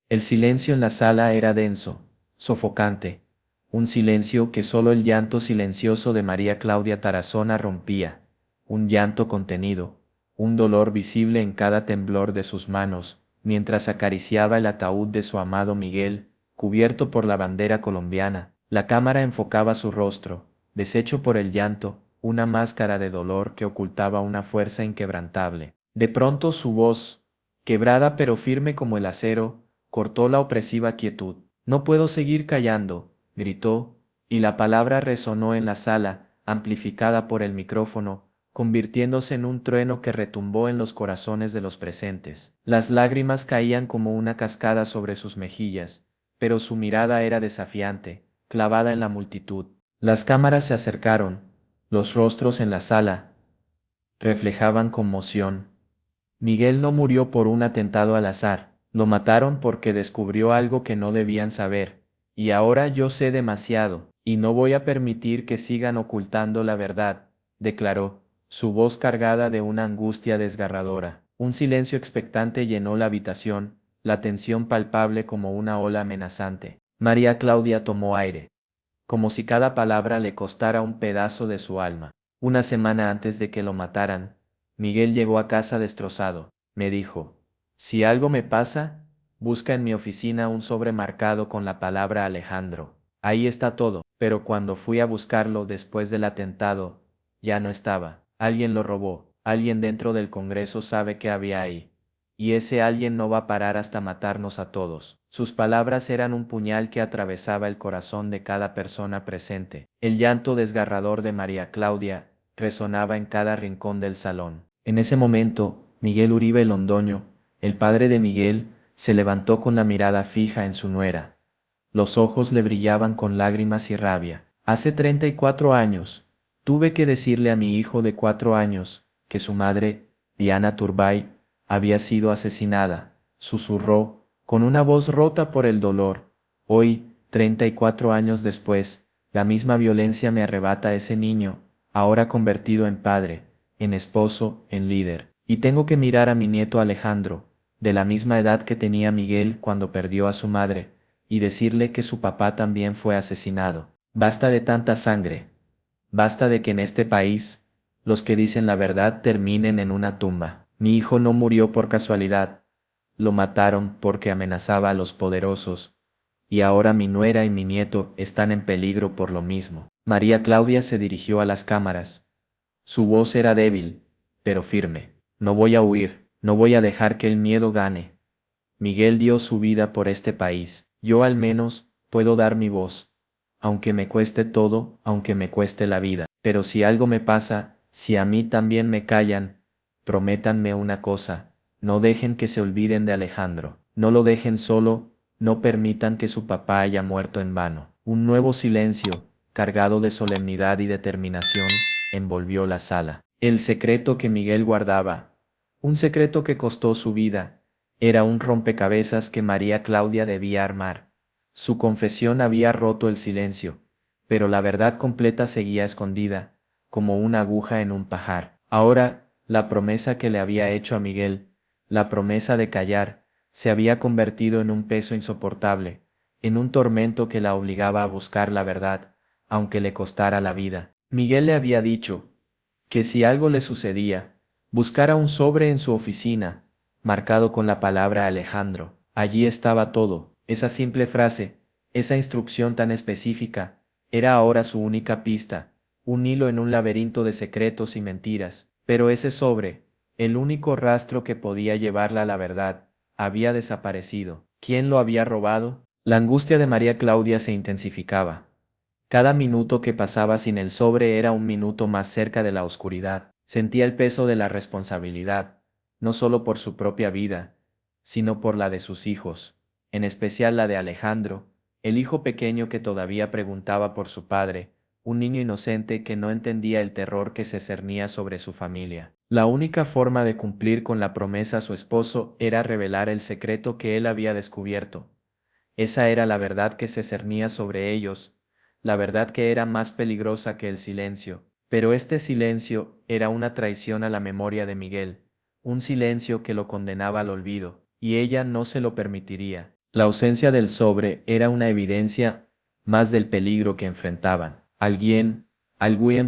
El silencio en la sala era denso, sofocante, un silencio que solo el llanto silencioso de María Claudia Tarazona rompía, un llanto contenido, un dolor visible en cada temblor de sus manos, mientras acariciaba el ataúd de su amado Miguel, cubierto por la bandera colombiana. La cámara enfocaba su rostro, deshecho por el llanto, una máscara de dolor que ocultaba una fuerza inquebrantable. De pronto su voz, quebrada pero firme como el acero, cortó la opresiva quietud. No puedo seguir callando, gritó, y la palabra resonó en la sala, amplificada por el micrófono, convirtiéndose en un trueno que retumbó en los corazones de los presentes. Las lágrimas caían como una cascada sobre sus mejillas, pero su mirada era desafiante, clavada en la multitud. Las cámaras se acercaron, los rostros en la sala reflejaban conmoción. Miguel no murió por un atentado al azar, lo mataron porque descubrió algo que no debían saber, y ahora yo sé demasiado, y no voy a permitir que sigan ocultando la verdad, declaró, su voz cargada de una angustia desgarradora. Un silencio expectante llenó la habitación, la tensión palpable como una ola amenazante. María Claudia tomó aire, como si cada palabra le costara un pedazo de su alma. Una semana antes de que lo mataran, Miguel llegó a casa destrozado. Me dijo, si algo me pasa, busca en mi oficina un sobre marcado con la palabra Alejandro. Ahí está todo. Pero cuando fui a buscarlo después del atentado, ya no estaba. Alguien lo robó. Alguien dentro del Congreso sabe qué había ahí. Y ese alguien no va a parar hasta matarnos a todos. Sus palabras eran un puñal que atravesaba el corazón de cada persona presente. El llanto desgarrador de María Claudia resonaba en cada rincón del salón. En ese momento, Miguel Uribe Londoño, el padre de Miguel, se levantó con la mirada fija en su nuera. Los ojos le brillaban con lágrimas y rabia. Hace 34 años, tuve que decirle a mi hijo de 4 años que su madre, Diana Turbay, había sido asesinada, susurró, con una voz rota por el dolor. Hoy, 34 años después, la misma violencia me arrebata a ese niño, ahora convertido en padre, en esposo, en líder. Y tengo que mirar a mi nieto Alejandro, de la misma edad que tenía Miguel cuando perdió a su madre, y decirle que su papá también fue asesinado. Basta de tanta sangre. Basta de que en este país, los que dicen la verdad terminen en una tumba. Mi hijo no murió por casualidad. Lo mataron porque amenazaba a los poderosos. Y ahora mi nuera y mi nieto están en peligro por lo mismo. María Claudia se dirigió a las cámaras. Su voz era débil, pero firme. No voy a huir, no voy a dejar que el miedo gane. Miguel dio su vida por este país. Yo al menos puedo dar mi voz. Aunque me cueste todo, aunque me cueste la vida. Pero si algo me pasa, si a mí también me callan, prométanme una cosa, no dejen que se olviden de Alejandro. No lo dejen solo, no permitan que su papá haya muerto en vano. Un nuevo silencio, cargado de solemnidad y determinación, envolvió la sala. El secreto que Miguel guardaba, un secreto que costó su vida, era un rompecabezas que María Claudia debía armar. Su confesión había roto el silencio, pero la verdad completa seguía escondida, como una aguja en un pajar. Ahora, la promesa que le había hecho a Miguel, la promesa de callar, se había convertido en un peso insoportable, en un tormento que la obligaba a buscar la verdad, aunque le costara la vida. Miguel le había dicho que si algo le sucedía, buscara un sobre en su oficina, marcado con la palabra Alejandro. Allí estaba todo. Esa simple frase, esa instrucción tan específica, era ahora su única pista, un hilo en un laberinto de secretos y mentiras. Pero ese sobre, el único rastro que podía llevarla a la verdad, había desaparecido. ¿Quién lo había robado? La angustia de María Claudia se intensificaba. Cada minuto que pasaba sin el sobre era un minuto más cerca de la oscuridad. Sentía el peso de la responsabilidad, no solo por su propia vida, sino por la de sus hijos, en especial la de Alejandro, el hijo pequeño que todavía preguntaba por su padre, un niño inocente que no entendía el terror que se cernía sobre su familia. La única forma de cumplir con la promesa a su esposo era revelar el secreto que él había descubierto. Esa era la verdad que se cernía sobre ellos, la verdad que era más peligrosa que el silencio. Pero este silencio era una traición a la memoria de Miguel, un silencio que lo condenaba al olvido, y ella no se lo permitiría. La ausencia del sobre era una evidencia más del peligro que enfrentaban. Alguien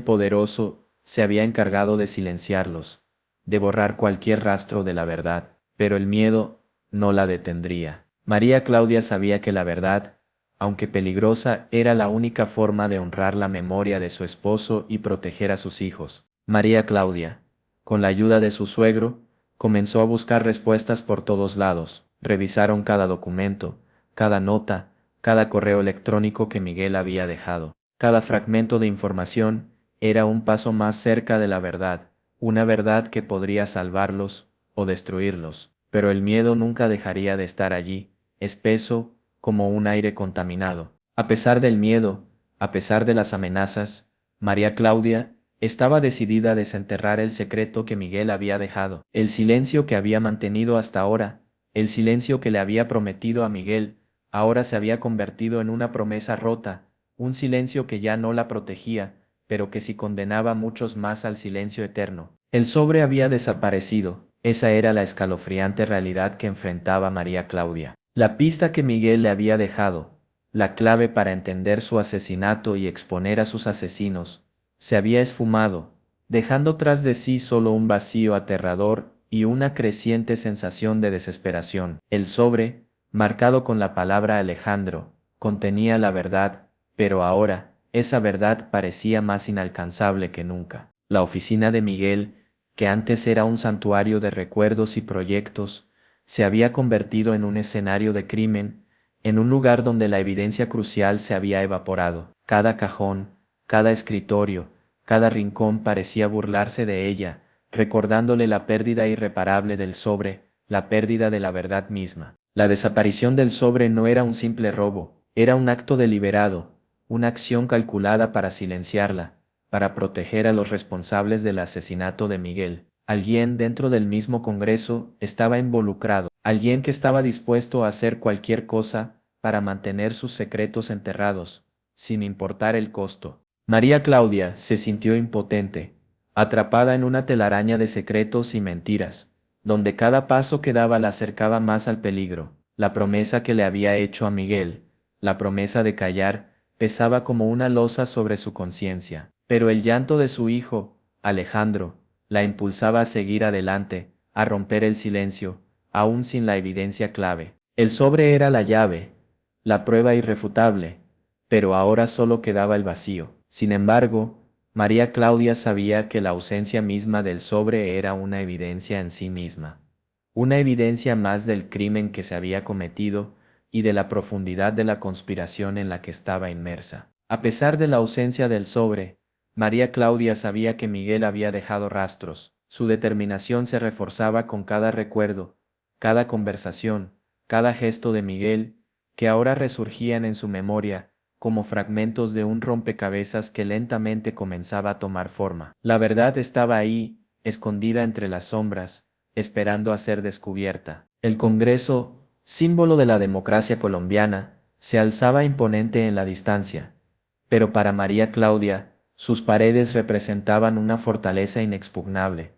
poderoso, se había encargado de silenciarlos, de borrar cualquier rastro de la verdad, pero el miedo no la detendría. María Claudia sabía que la verdad, aunque peligrosa, era la única forma de honrar la memoria de su esposo y proteger a sus hijos. María Claudia, con la ayuda de su suegro, comenzó a buscar respuestas por todos lados. Revisaron cada documento, cada nota, cada correo electrónico que Miguel había dejado. Cada fragmento de información era un paso más cerca de la verdad, una verdad que podría salvarlos o destruirlos. Pero el miedo nunca dejaría de estar allí, espeso como un aire contaminado. A pesar del miedo, a pesar de las amenazas, María Claudia estaba decidida a desenterrar el secreto que Miguel había dejado. El silencio que había mantenido hasta ahora, el silencio que le había prometido a Miguel, ahora se había convertido en una promesa rota, un silencio que ya no la protegía, pero que sí condenaba a muchos más al silencio eterno. El sobre había desaparecido, esa era la escalofriante realidad que enfrentaba María Claudia. La pista que Miguel le había dejado, la clave para entender su asesinato y exponer a sus asesinos, se había esfumado, dejando tras de sí solo un vacío aterrador y una creciente sensación de desesperación. El sobre, marcado con la palabra Alejandro, contenía la verdad, pero ahora, esa verdad parecía más inalcanzable que nunca. La oficina de Miguel, que antes era un santuario de recuerdos y proyectos, se había convertido en un escenario de crimen, en un lugar donde la evidencia crucial se había evaporado. Cada cajón, cada escritorio, cada rincón parecía burlarse de ella, recordándole la pérdida irreparable del sobre, la pérdida de la verdad misma. La desaparición del sobre no era un simple robo, era un acto deliberado, una acción calculada para silenciarla, para proteger a los responsables del asesinato de Miguel. Alguien dentro del mismo Congreso estaba involucrado, alguien que estaba dispuesto a hacer cualquier cosa para mantener sus secretos enterrados, sin importar el costo. María Claudia se sintió impotente, atrapada en una telaraña de secretos y mentiras, donde cada paso que daba la acercaba más al peligro. La promesa que le había hecho a Miguel, la promesa de callar, pesaba como una losa sobre su conciencia, pero el llanto de su hijo, Alejandro, la impulsaba a seguir adelante, a romper el silencio, aún sin la evidencia clave. El sobre era la llave, la prueba irrefutable, pero ahora solo quedaba el vacío. Sin embargo, María Claudia sabía que la ausencia misma del sobre era una evidencia en sí misma, una evidencia más del crimen que se había cometido y de la profundidad de la conspiración en la que estaba inmersa. A pesar de la ausencia del sobre, María Claudia sabía que Miguel había dejado rastros. Su determinación se reforzaba con cada recuerdo, cada conversación, cada gesto de Miguel, que ahora resurgían en su memoria, como fragmentos de un rompecabezas que lentamente comenzaba a tomar forma. La verdad estaba ahí, escondida entre las sombras, esperando a ser descubierta. El Congreso, símbolo de la democracia colombiana, se alzaba imponente en la distancia, pero para María Claudia, sus paredes representaban una fortaleza inexpugnable,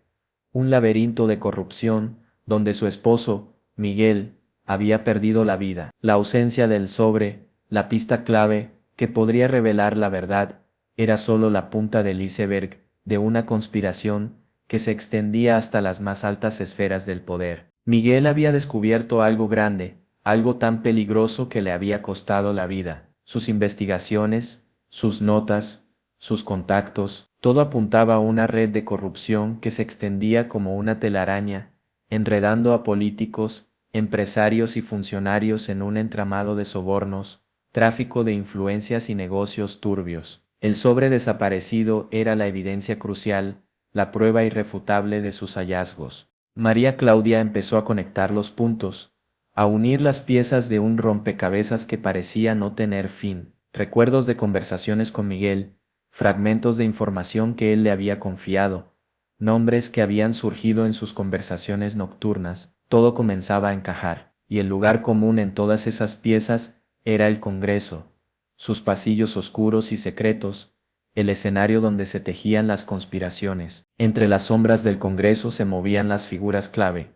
un laberinto de corrupción, donde su esposo, Miguel, había perdido la vida. La ausencia del sobre, la pista clave, que podría revelar la verdad, era solo la punta del iceberg de una conspiración que se extendía hasta las más altas esferas del poder. Miguel había descubierto algo grande, algo tan peligroso que le había costado la vida. Sus investigaciones, sus notas, sus contactos, todo apuntaba a una red de corrupción que se extendía como una telaraña, enredando a políticos, empresarios y funcionarios en un entramado de sobornos, tráfico de influencias y negocios turbios. El sobre desaparecido era la evidencia crucial, la prueba irrefutable de sus hallazgos. María Claudia empezó a conectar los puntos, a unir las piezas de un rompecabezas que parecía no tener fin. Recuerdos de conversaciones con Miguel, fragmentos de información que él le había confiado, nombres que habían surgido en sus conversaciones nocturnas, todo comenzaba a encajar, y el lugar común en todas esas piezas era el Congreso, sus pasillos oscuros y secretos, el escenario donde se tejían las conspiraciones. Entre las sombras del Congreso se movían las figuras clave,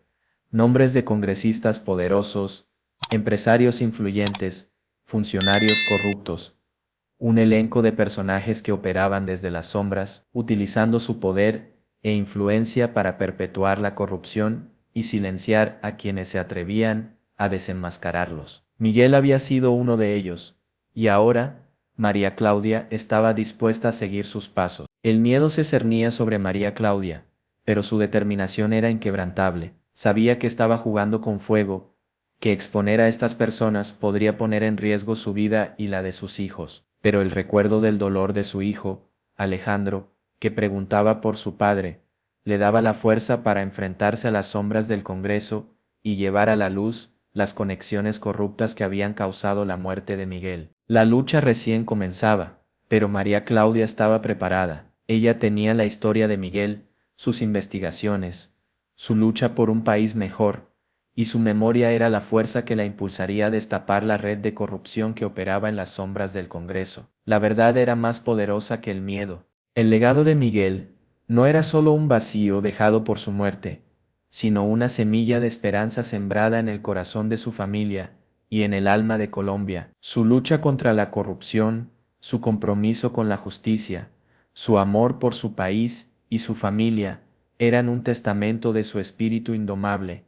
nombres de congresistas poderosos, empresarios influyentes, funcionarios corruptos, un elenco de personajes que operaban desde las sombras, utilizando su poder e influencia para perpetuar la corrupción y silenciar a quienes se atrevían a desenmascararlos. Miguel había sido uno de ellos, y ahora María Claudia estaba dispuesta a seguir sus pasos. El miedo se cernía sobre María Claudia, pero su determinación era inquebrantable. Sabía que estaba jugando con fuego, que exponer a estas personas podría poner en riesgo su vida y la de sus hijos, pero el recuerdo del dolor de su hijo, Alejandro, que preguntaba por su padre, le daba la fuerza para enfrentarse a las sombras del Congreso y llevar a la luz las conexiones corruptas que habían causado la muerte de Miguel. La lucha recién comenzaba, pero María Claudia estaba preparada. Ella tenía la historia de Miguel, sus investigaciones, su lucha por un país mejor, y su memoria era la fuerza que la impulsaría a destapar la red de corrupción que operaba en las sombras del Congreso. La verdad era más poderosa que el miedo. El legado de Miguel no era solo un vacío dejado por su muerte, sino una semilla de esperanza sembrada en el corazón de su familia y en el alma de Colombia. Su lucha contra la corrupción, su compromiso con la justicia, su amor por su país y su familia eran un testamento de su espíritu indomable,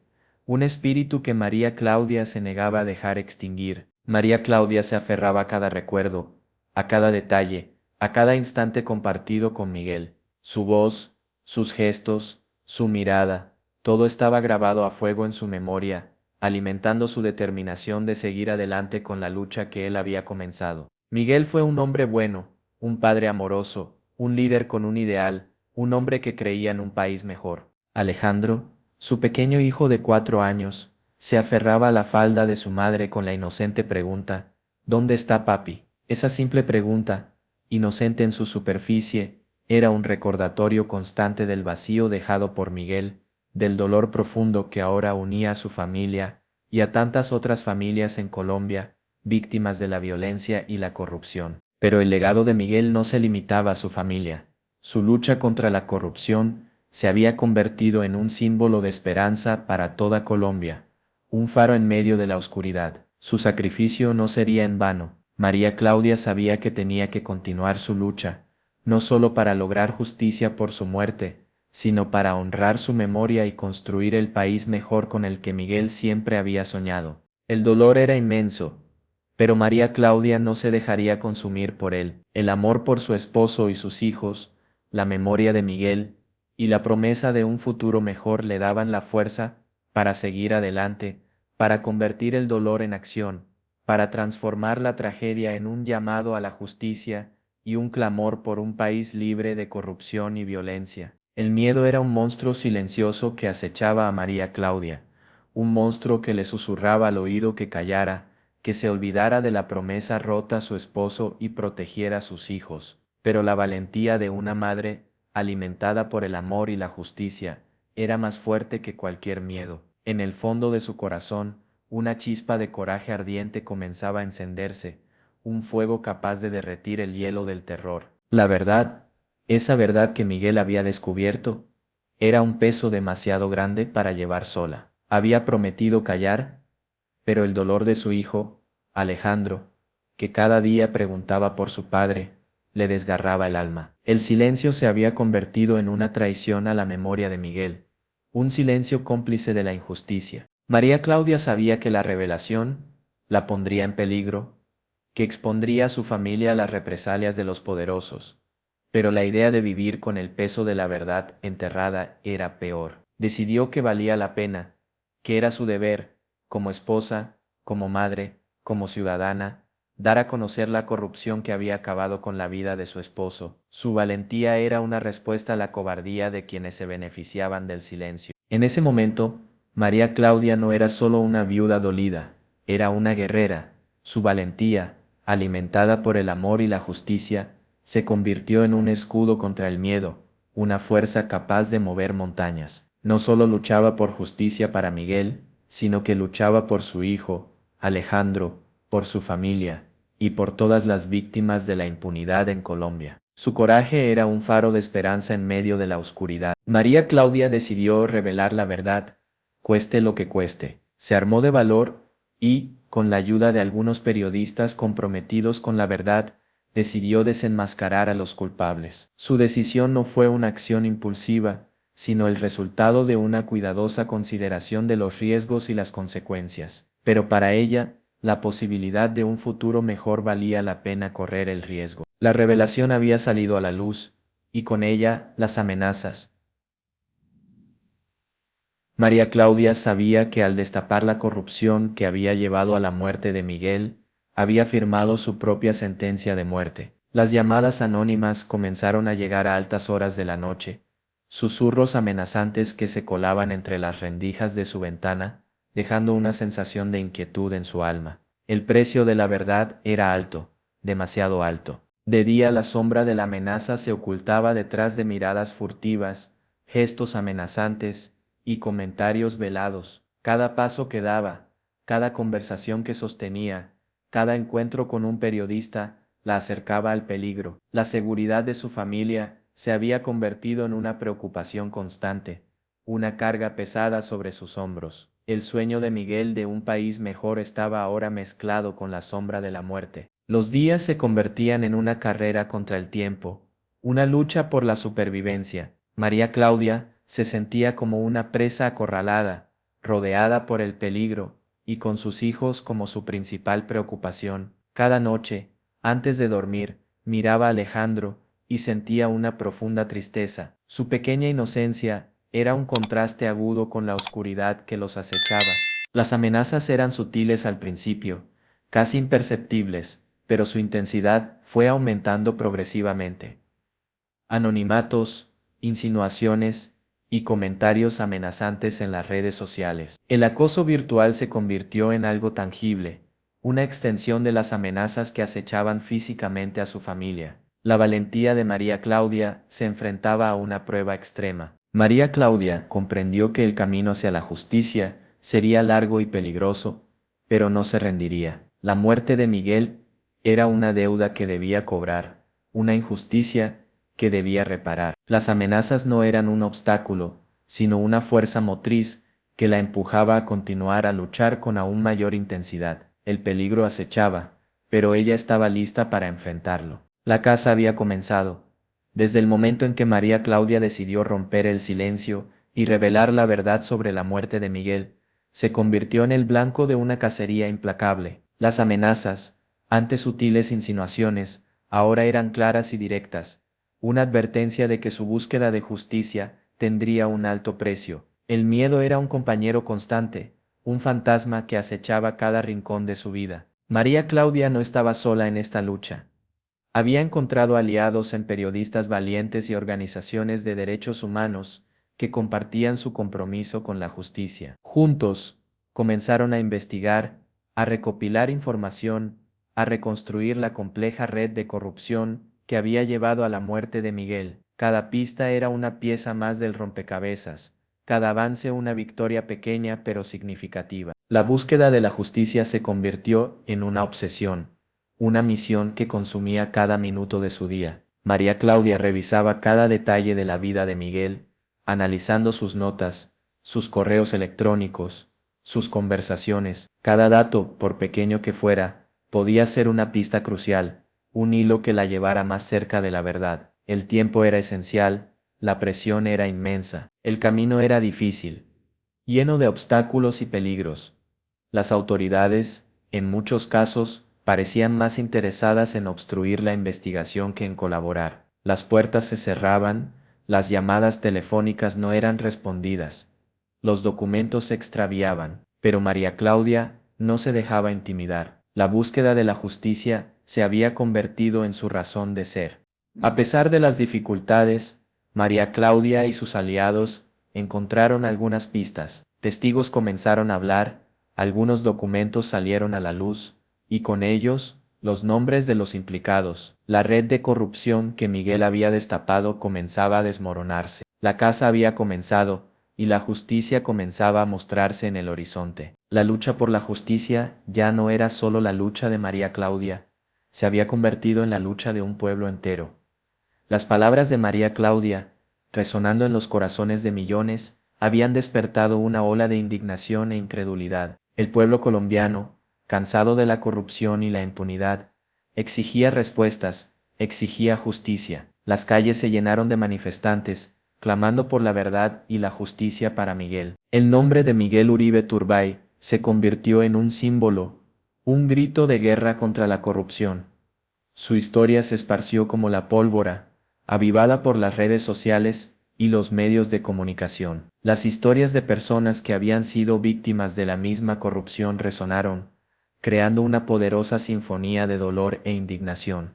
un espíritu que María Claudia se negaba a dejar extinguir. María Claudia se aferraba a cada recuerdo, a cada detalle, a cada instante compartido con Miguel. Su voz, sus gestos, su mirada, todo estaba grabado a fuego en su memoria, alimentando su determinación de seguir adelante con la lucha que él había comenzado. Miguel fue un hombre bueno, un padre amoroso, un líder con un ideal, un hombre que creía en un país mejor. Alejandro, su pequeño hijo de 4 años, se aferraba a la falda de su madre con la inocente pregunta, ¿dónde está papi? Esa simple pregunta, inocente en su superficie, era un recordatorio constante del vacío dejado por Miguel, del dolor profundo que ahora unía a su familia y a tantas otras familias en Colombia, víctimas de la violencia y la corrupción. Pero el legado de Miguel no se limitaba a su familia. Su lucha contra la corrupción se había convertido en un símbolo de esperanza para toda Colombia, un faro en medio de la oscuridad. Su sacrificio no sería en vano. María Claudia sabía que tenía que continuar su lucha, no solo para lograr justicia por su muerte, sino para honrar su memoria y construir el país mejor con el que Miguel siempre había soñado. El dolor era inmenso, pero María Claudia no se dejaría consumir por él. El amor por su esposo y sus hijos, la memoria de Miguel y la promesa de un futuro mejor le daban la fuerza para seguir adelante, para convertir el dolor en acción, para transformar la tragedia en un llamado a la justicia y un clamor por un país libre de corrupción y violencia. El miedo era un monstruo silencioso que acechaba a María Claudia, un monstruo que le susurraba al oído que callara, que se olvidara de la promesa rota a su esposo y protegiera a sus hijos. Pero la valentía de una madre, alimentada por el amor y la justicia, era más fuerte que cualquier miedo. En el fondo de su corazón, una chispa de coraje ardiente comenzaba a encenderse, un fuego capaz de derretir el hielo del terror. La verdad, esa verdad que Miguel había descubierto, era un peso demasiado grande para llevar sola. Había prometido callar, pero el dolor de su hijo, Alejandro, que cada día preguntaba por su padre, le desgarraba el alma. El silencio se había convertido en una traición a la memoria de Miguel, un silencio cómplice de la injusticia. María Claudia sabía que la revelación la pondría en peligro, que expondría a su familia a las represalias de los poderosos, pero la idea de vivir con el peso de la verdad enterrada era peor. Decidió que valía la pena, que era su deber, como esposa, como madre, como ciudadana, dar a conocer la corrupción que había acabado con la vida de su esposo. Su valentía era una respuesta a la cobardía de quienes se beneficiaban del silencio. En ese momento, María Claudia no era solo una viuda dolida, era una guerrera. Su valentía, alimentada por el amor y la justicia, se convirtió en un escudo contra el miedo, una fuerza capaz de mover montañas. No solo luchaba por justicia para Miguel, sino que luchaba por su hijo, Alejandro, por su familia, y por todas las víctimas de la impunidad en Colombia. Su coraje era un faro de esperanza en medio de la oscuridad. María Claudia decidió revelar la verdad, cueste lo que cueste. Se armó de valor y, con la ayuda de algunos periodistas comprometidos con la verdad, decidió desenmascarar a los culpables. Su decisión no fue una acción impulsiva, sino el resultado de una cuidadosa consideración de los riesgos y las consecuencias. Pero para ella, la posibilidad de un futuro mejor valía la pena correr el riesgo. La revelación había salido a la luz, y con ella las amenazas. María Claudia sabía que al destapar la corrupción que había llevado a la muerte de Miguel, había firmado su propia sentencia de muerte. Las llamadas anónimas comenzaron a llegar a altas horas de la noche, susurros amenazantes que se colaban entre las rendijas de su ventana, dejando una sensación de inquietud en su alma. El precio de la verdad era alto, demasiado alto. De día la sombra de la amenaza se ocultaba detrás de miradas furtivas, gestos amenazantes, y comentarios velados. Cada paso que daba, cada conversación que sostenía, cada encuentro con un periodista, la acercaba al peligro. La seguridad de su familia se había convertido en una preocupación constante, una carga pesada sobre sus hombros. El sueño de Miguel de un país mejor estaba ahora mezclado con la sombra de la muerte. Los días se convertían en una carrera contra el tiempo, una lucha por la supervivencia. María Claudia se sentía como una presa acorralada, rodeada por el peligro, y con sus hijos como su principal preocupación. Cada noche, antes de dormir, miraba a Alejandro y sentía una profunda tristeza. Su pequeña inocencia era un contraste agudo con la oscuridad que los acechaba. Las amenazas eran sutiles al principio, casi imperceptibles, pero su intensidad fue aumentando progresivamente. Anonimatos, insinuaciones y comentarios amenazantes en las redes sociales. El acoso virtual se convirtió en algo tangible, una extensión de las amenazas que acechaban físicamente a su familia. La valentía de María Claudia se enfrentaba a una prueba extrema. María Claudia comprendió que el camino hacia la justicia sería largo y peligroso, pero no se rendiría. La muerte de Miguel era una deuda que debía cobrar, una injusticia que debía reparar. Las amenazas no eran un obstáculo, sino una fuerza motriz que la empujaba a continuar a luchar con aún mayor intensidad. El peligro acechaba, pero ella estaba lista para enfrentarlo. La caza había comenzado. Desde el momento en que María Claudia decidió romper el silencio y revelar la verdad sobre la muerte de Miguel, se convirtió en el blanco de una cacería implacable. Las amenazas, antes sutiles insinuaciones, ahora eran claras y directas, una advertencia de que su búsqueda de justicia tendría un alto precio. El miedo era un compañero constante, un fantasma que acechaba cada rincón de su vida. María Claudia no estaba sola en esta lucha. Había encontrado aliados en periodistas valientes y organizaciones de derechos humanos que compartían su compromiso con la justicia. Juntos, comenzaron a investigar, a recopilar información, a reconstruir la compleja red de corrupción que había llevado a la muerte de Miguel. Cada pista era una pieza más del rompecabezas, cada avance una victoria pequeña pero significativa. La búsqueda de la justicia se convirtió en una obsesión, una misión que consumía cada minuto de su día. María Claudia revisaba cada detalle de la vida de Miguel, analizando sus notas, sus correos electrónicos, sus conversaciones. Cada dato, por pequeño que fuera, podía ser una pista crucial, un hilo que la llevara más cerca de la verdad. El tiempo era esencial, la presión era inmensa, el camino era difícil, lleno de obstáculos y peligros. Las autoridades, en muchos casos, parecían más interesadas en obstruir la investigación que en colaborar. Las puertas se cerraban, las llamadas telefónicas no eran respondidas, los documentos se extraviaban, pero María Claudia no se dejaba intimidar. La búsqueda de la justicia se había convertido en su razón de ser. A pesar de las dificultades, María Claudia y sus aliados encontraron algunas pistas. Testigos comenzaron a hablar, algunos documentos salieron a la luz, y con ellos, los nombres de los implicados. La red de corrupción que Miguel había destapado comenzaba a desmoronarse. La caza había comenzado, y la justicia comenzaba a mostrarse en el horizonte. La lucha por la justicia ya no era solo la lucha de María Claudia, se había convertido en la lucha de un pueblo entero. Las palabras de María Claudia, resonando en los corazones de millones, habían despertado una ola de indignación e incredulidad. El pueblo colombiano, cansado de la corrupción y la impunidad, exigía respuestas, exigía justicia. Las calles se llenaron de manifestantes, clamando por la verdad y la justicia para Miguel. El nombre de Miguel Uribe Turbay se convirtió en un símbolo, un grito de guerra contra la corrupción. Su historia se esparció como la pólvora, avivada por las redes sociales y los medios de comunicación. Las historias de personas que habían sido víctimas de la misma corrupción resonaron, creando una poderosa sinfonía de dolor e indignación.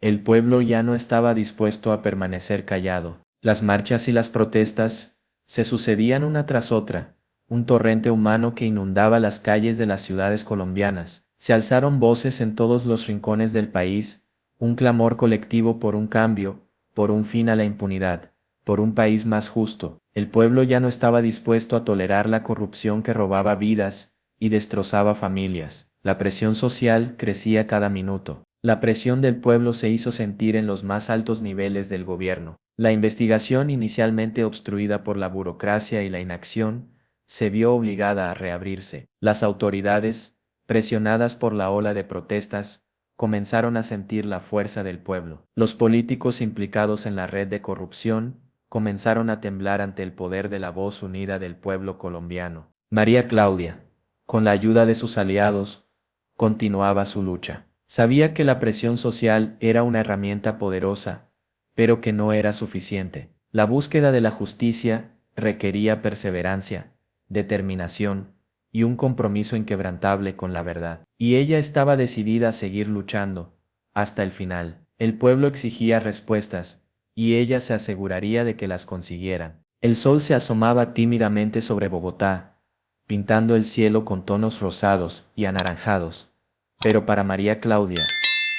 El pueblo ya no estaba dispuesto a permanecer callado. Las marchas y las protestas se sucedían una tras otra, un torrente humano que inundaba las calles de las ciudades colombianas. Se alzaron voces en todos los rincones del país, un clamor colectivo por un cambio, por un fin a la impunidad, por un país más justo. El pueblo ya no estaba dispuesto a tolerar la corrupción que robaba vidas y destrozaba familias. La presión social crecía cada minuto. La presión del pueblo se hizo sentir en los más altos niveles del gobierno. La investigación, inicialmente obstruida por la burocracia y la inacción, se vio obligada a reabrirse. Las autoridades, presionadas por la ola de protestas, comenzaron a sentir la fuerza del pueblo. Los políticos implicados en la red de corrupción comenzaron a temblar ante el poder de la voz unida del pueblo colombiano. María Claudia, con la ayuda de sus aliados, continuaba su lucha. Sabía que la presión social era una herramienta poderosa, pero que no era suficiente. La búsqueda de la justicia requería perseverancia, determinación y un compromiso inquebrantable con la verdad. Y ella estaba decidida a seguir luchando, hasta el final. El pueblo exigía respuestas, y ella se aseguraría de que las consiguieran. El sol se asomaba tímidamente sobre Bogotá, pintando el cielo con tonos rosados y anaranjados. Pero para María Claudia,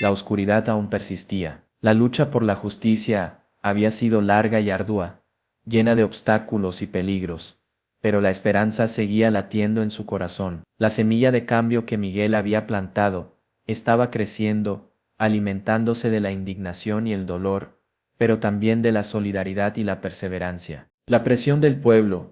la oscuridad aún persistía. La lucha por la justicia había sido larga y ardua, llena de obstáculos y peligros, pero la esperanza seguía latiendo en su corazón. La semilla de cambio que Miguel había plantado estaba creciendo, alimentándose de la indignación y el dolor, pero también de la solidaridad y la perseverancia. La presión del pueblo,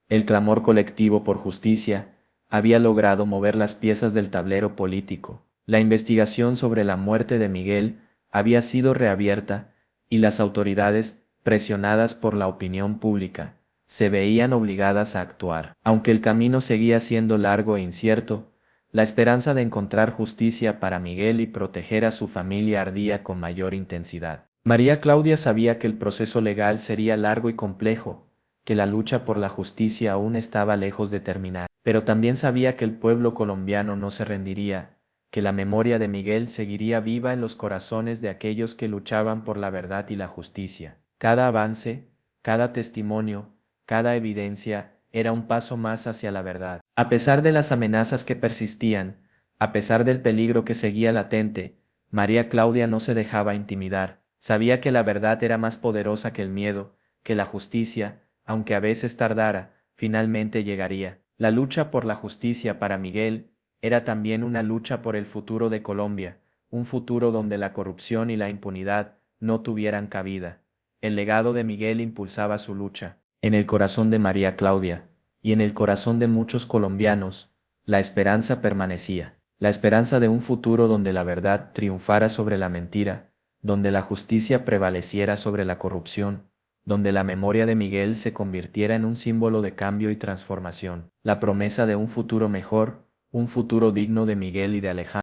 el clamor colectivo por justicia, había logrado mover las piezas del tablero político. La investigación sobre la muerte de Miguel había sido reabierta y las autoridades, presionadas por la opinión pública, se veían obligadas a actuar. Aunque el camino seguía siendo largo e incierto, la esperanza de encontrar justicia para Miguel y proteger a su familia ardía con mayor intensidad. María Claudia sabía que el proceso legal sería largo y complejo, que la lucha por la justicia aún estaba lejos de terminar, pero también sabía que el pueblo colombiano no se rendiría, que la memoria de Miguel seguiría viva en los corazones de aquellos que luchaban por la verdad y la justicia. Cada avance, cada testimonio, cada evidencia era un paso más hacia la verdad. A pesar de las amenazas que persistían, a pesar del peligro que seguía latente, María Claudia no se dejaba intimidar. Sabía que la verdad era más poderosa que el miedo, que la justicia, aunque a veces tardara, finalmente llegaría. La lucha por la justicia para Miguel era también una lucha por el futuro de Colombia, un futuro donde la corrupción y la impunidad no tuvieran cabida. El legado de Miguel impulsaba su lucha. En el corazón de María Claudia, y en el corazón de muchos colombianos, la esperanza permanecía. La esperanza de un futuro donde la verdad triunfara sobre la mentira, donde la justicia prevaleciera sobre la corrupción, donde la memoria de Miguel se convirtiera en un símbolo de cambio y transformación. La promesa de un futuro mejor, un futuro digno de Miguel y de Alejandro.